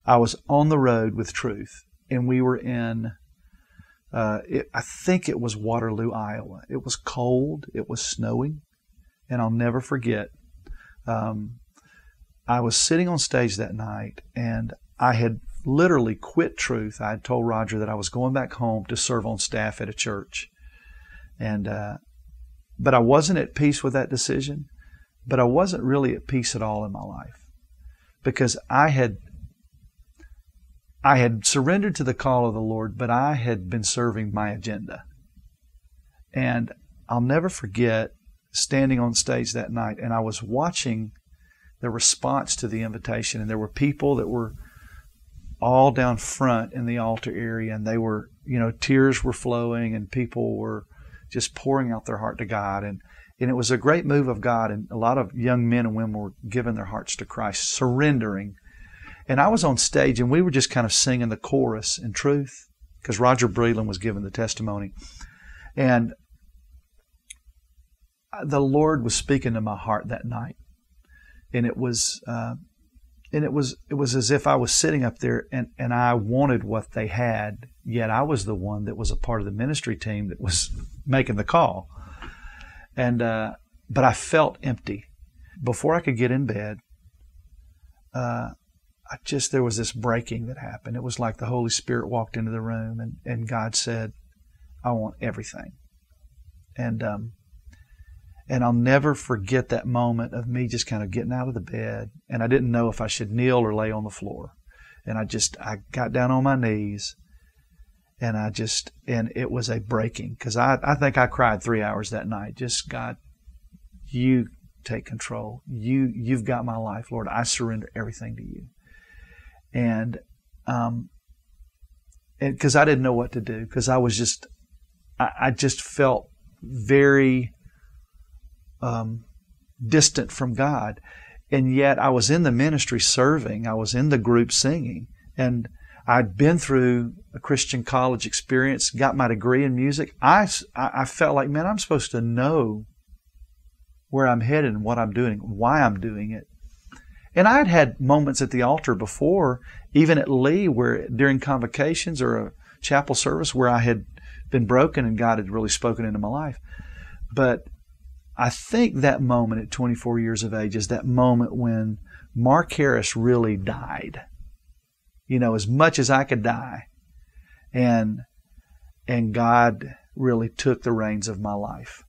I was on the road with truth, and we were in, I think it was Waterloo, Iowa. It was cold. It was snowing. And I'll never forget, I was sitting on stage that night, and I had literally quit truth. I had told Roger that I was going back home to serve on staff at a church. And but I wasn't at peace with that decision, but I wasn't really at peace at all in my life, because I had surrendered to the call of the Lord, but I had been serving my agenda. And I'll never forget standing on stage that night, and I was watching the response to the invitation, and there were people that were all down front in the altar area, and they were, tears were flowing, and people were just pouring out their heart to God. And it was a great move of God, and a lot of young men and women were giving their hearts to Christ, surrendering. And I was on stage, and we were just kind of singing the chorus in truth, because Roger Breland was giving the testimony. And the Lord was speaking to my heart that night. And it was as if I was sitting up there, and I wanted what they had, yet I was the one that was a part of the ministry team that was making the call. And but I felt empty. Before I could get in bed, there was this breaking that happened. It was like the Holy Spirit walked into the room, and God said, "I want everything." And I'll never forget that moment of me just kind of getting out of the bed, and I didn't know if I should kneel or lay on the floor. And I got down on my knees, and it was a breaking, because I think I cried 3 hours that night. Just, God, you take control. You've got my life, Lord. I surrender everything to you. And because I didn't know what to do, because I just felt very distant from God. And yet I was in the ministry serving. I was in the group singing. And I'd been through a Christian college experience, got my degree in music. I felt like, man, I'm supposed to know where I'm headed and what I'm doing, why I'm doing it. And I'd had moments at the altar before, even at Lee, where during convocations or a chapel service, where I had been broken and God had really spoken into my life. But I think that moment at 24 years of age is that moment when Mark Harris really died. As much as I could die. And God really took the reins of my life.